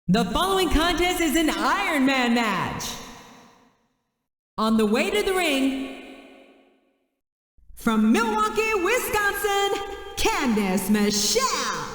The following contest is an Ironman match. On the way to the ring, from Milwaukee, Wisconsin, Candice Michelle.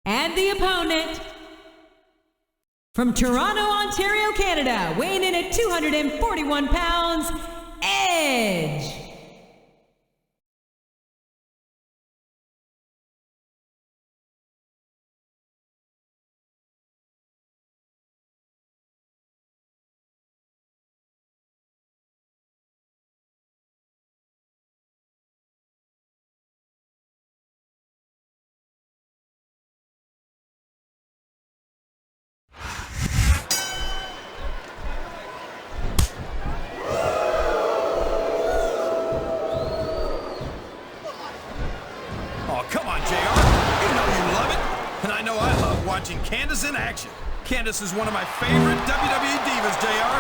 And the opponent, from Toronto, Ontario, Canada, weighing in at 241 pounds, Edge. Watching Candice in action. Candice is one of my favorite WWE Divas, JR.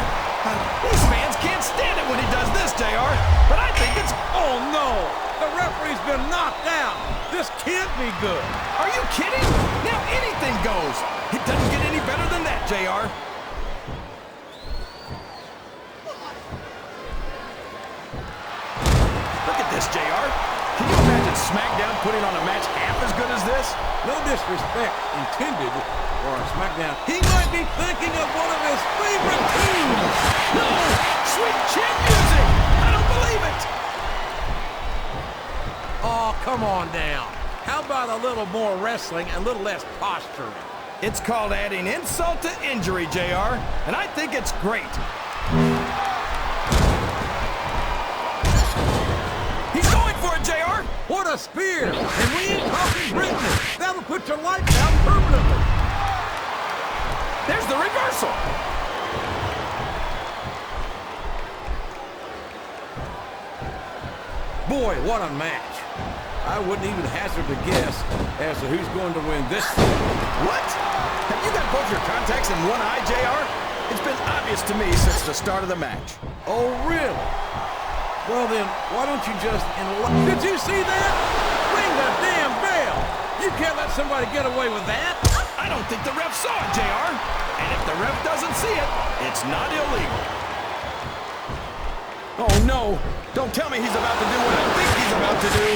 These fans can't stand it when he does this, JR, but I think it's... Oh, no! The referee's been knocked out! This can't be good! Are you kidding? Now anything goes! It doesn't get any better than that, JR. Look at this, JR. Can you imagine SmackDown putting on a match half as good as this? No disrespect intended for SmackDown. He might be thinking of one of his favorite tunes. No! Sweet chin music! I don't believe it! Oh, come on down. How about a little more wrestling and a little less posturing? It's called adding insult to injury, JR, and I think it's great. He's going for it, JR! What a spear! And we ain't talking Brittany. That'll put your lights out permanently. There's the reversal. Boy, what a match. I wouldn't even hazard a guess as to who's going to win this thing. What? Have you got both your contacts in one eye, JR? It's been obvious to me since the start of the match. Oh, really? Well then, why don't you just Did you see that? Ring the damn bell! You can't let somebody get away with that! I don't think the ref saw it, JR. And if the ref doesn't see it, it's not illegal. Oh no! Don't tell me he's about to do what I think he's about to do!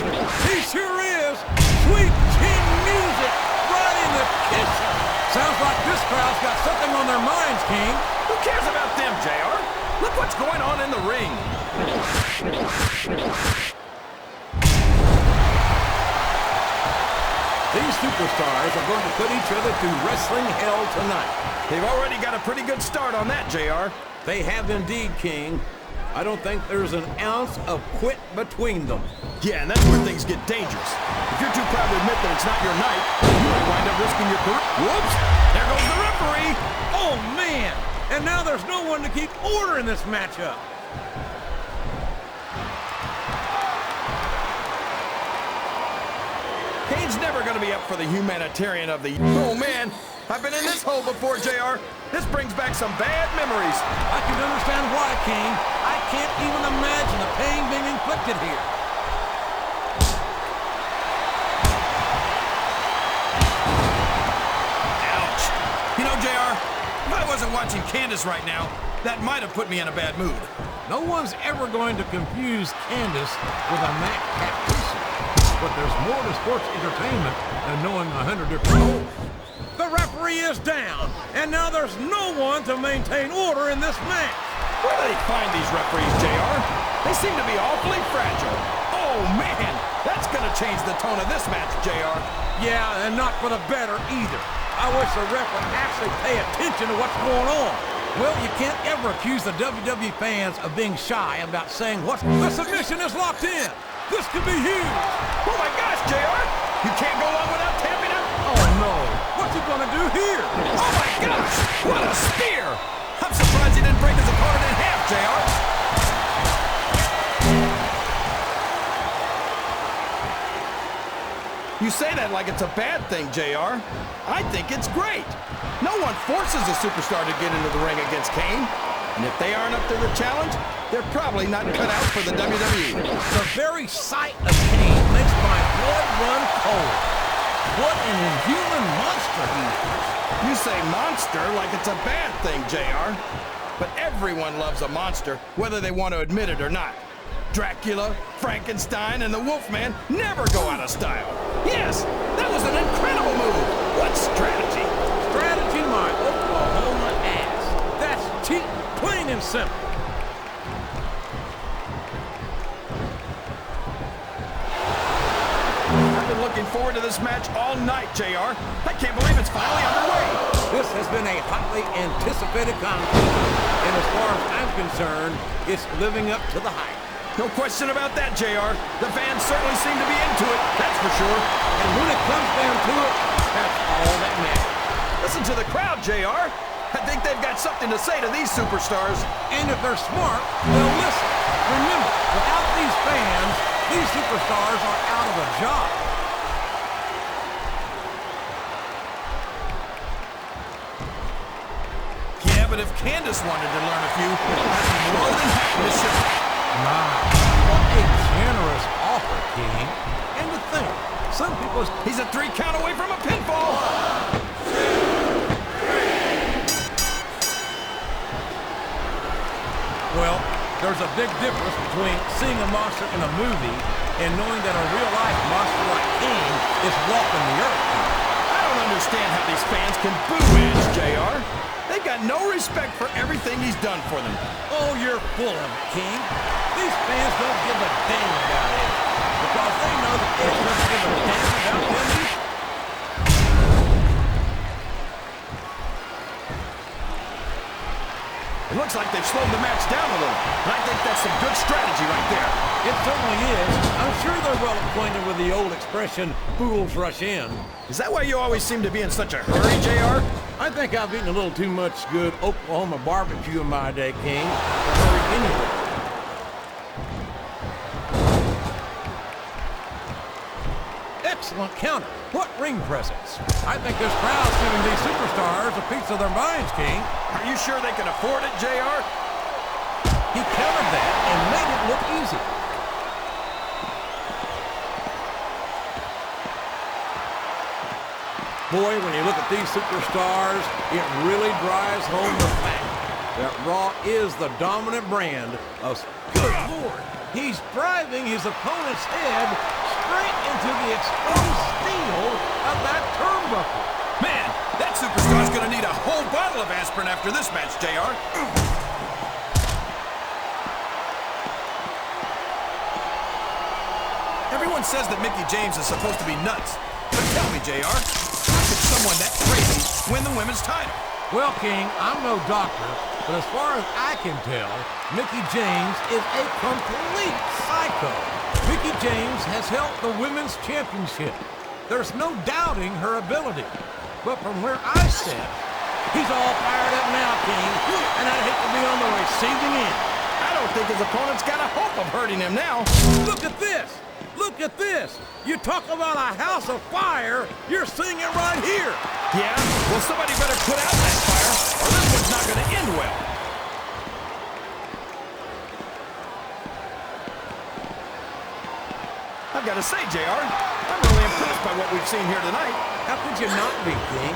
He sure is! Sweet chin music! Right in the kitchen! Sounds like this crowd's got something on their minds, King. Who cares about them, JR? Look what's going on in the ring. These superstars are going to put each other through wrestling hell tonight. They've already got a pretty good start on that, JR. They have indeed, King. I don't think there's an ounce of quit between them. Yeah, and that's where things get dangerous. If you're too proud to admit that it's not your night, you might wind up risking your career. Whoops! There goes the referee! Oh, man! And now there's no one to keep order in this matchup. Kane's never going to be up for the humanitarian of the... Oh, man! I've been in this hole before, JR. This brings back some bad memories. I can understand why, King. I can't even imagine the pain being inflicted here. Ouch. You know, JR, if I wasn't watching Candice right now, that might have put me in a bad mood. No one's ever going to confuse Candice with a Mac tactician. But there's more to sports entertainment than knowing 100 different roles. The referee is down, and now there's no one to maintain order in this match. Where do they find these referees, JR? They seem to be awfully fragile. Oh, man! That's gonna change the tone of this match, JR. Yeah, and not for the better either. I wish the ref would actually pay attention to what's going on. Well, you can't ever accuse the WWE fans of being shy about saying what the submission is locked in. This could be huge. Oh my gosh, JR! You can't go long without tapping out? Oh no, what's he gonna do here? Oh my gosh! What a spear! I'm surprised he didn't break his opponent in half, JR. You say that like it's a bad thing, JR. I think it's great. No one forces a superstar to get into the ring against Kane. And if they aren't up to the challenge, they're probably not cut out for the WWE. The very sight of Kane makes my blood run cold. What an inhuman monster he is. You say monster like it's a bad thing, JR. But everyone loves a monster, whether they want to admit it or not. Dracula, Frankenstein, and the Wolfman never go out of style. Yes, that was an incredible move. What strategy? Strategy, my Oklahoma ass. That's cheating, plain and simple. I've been looking forward to this match all night, JR. I can't believe it's finally underway. This has been a hotly anticipated contest, and as far as I'm concerned, it's living up to the hype. No question about that, JR. The fans certainly seem to be into it, that's for sure. And when it comes down to it, that's all that matters. Listen to the crowd, JR. I think they've got something to say to these superstars. And if they're smart, they'll listen. Remember, without these fans, these superstars are out of a job. Yeah, but if Candice wanted to learn a few, I'd be more than happy to show her. My, what a generous offer, King. And to think, some people... He's a 3 count away from a pinfall. Well, there's a big difference between seeing a monster in a movie and knowing that a real-life monster like King is walking the earth. I don't understand how these fans can boo Edge, JR. They've got no respect for everything he's done for them. Oh, you're full of it, King. These fans don't give a damn about it because they know that Edge doesn't give a damn about them either. It looks like they've slowed the match down a little, and I think that's some good strategy right there. It certainly is. I'm sure they're well acquainted with the old expression, fools rush in. Is that why you always seem to be in such a hurry, JR? I think I've eaten a little too much good Oklahoma barbecue in my day, King. Hurry anyway. Excellent counter. What ring presence. I think this crowd's giving these superstars a piece of their minds, King. Are you sure they can afford it, JR? He countered that and made it look easy. Boy, when you look at these superstars, it really drives home the fact that Raw is the dominant brand of... Good Lord! He's driving his opponent's head straight into the exposed steel of that turnbuckle. Man, that superstar's gonna need a whole bottle of aspirin after this match, JR. Everyone says that Mickie James is supposed to be nuts. But tell me, JR, how could someone that crazy win the women's title? Well, King, I'm no doctor, but as far as I can tell, Mickie James is a complete psycho. Mickie James has held the women's championship. There's no doubting her ability. But from where I sit, he's all fired up now, King, and I'd hate to be on the receiving end. I don't think his opponent's got a hope of hurting him now. Look at this! Look at this! You talk about a house of fire, you're seeing it right here! Yeah? Well, somebody better put out that fire, or this one's not gonna end well. I've got to say, JR, I'm really impressed by what we've seen here tonight. How could you not be, King?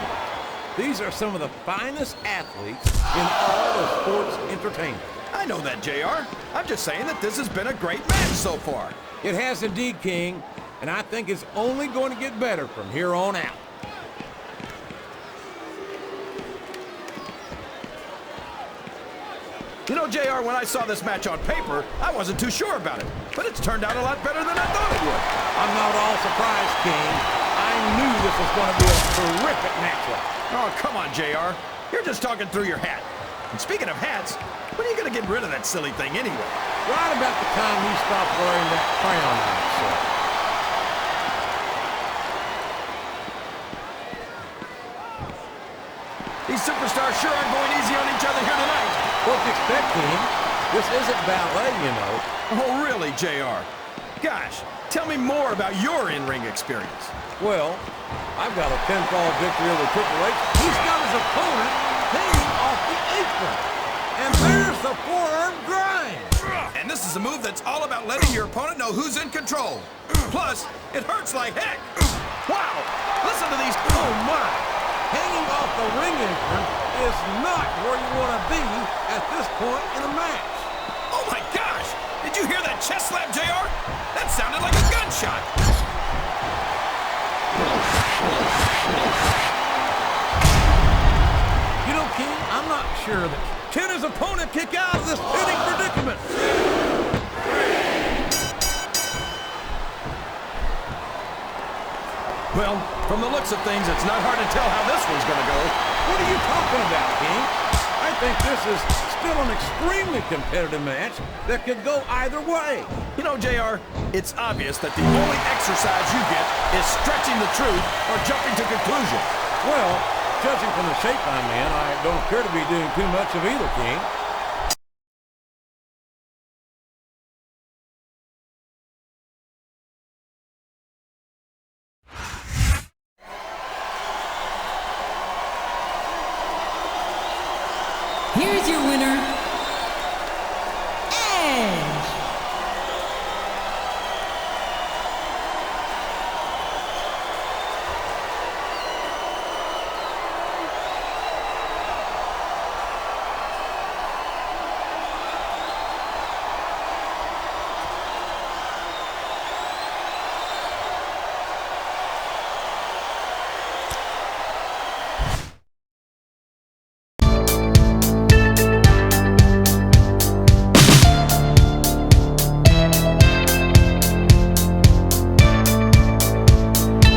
These are some of the finest athletes in all of sports entertainment. I know that, JR. I'm just saying that this has been a great match so far. It has indeed, King, and I think it's only going to get better from here on out. You know, JR, when I saw this match on paper, I wasn't too sure about it. But it's turned out a lot better than I thought it would. I'm not all surprised, King. I knew this was going to be a terrific matchup. Oh, come on, JR. You're just talking through your hat. And speaking of hats, when are you going to get rid of that silly thing anyway? Right about the time you stop wearing that crown on yourself. These superstars sure aren't going easy on each other here tonight. What you expect, King? This isn't ballet, you know. Oh, really, JR? Gosh, tell me more about your in-ring experience. Well, I've got a pinfall victory over Triple H. He's got his opponent hanging off the apron. And there's the forearm grind. And this is a move that's all about letting your opponent know who's in control. Plus, it hurts like heck. Wow, listen to these. Oh, my. Hanging off the ring apron is not where you want to be at this point in a match. Oh, my gosh. Did you hear that chest slap, JR? That sounded like a gunshot. You know, King, I'm not sure that can his opponent kick out of this pinning predicament. Well, from the looks of things, it's not hard to tell how this one's going to go. What are you talking about, King? I think this is still an extremely competitive match that could go either way. You know, JR, it's obvious that the only exercise you get is stretching the truth or jumping to conclusions. Well, judging from the shape I'm in, I don't appear to be doing too much of either, King. Here's your winner,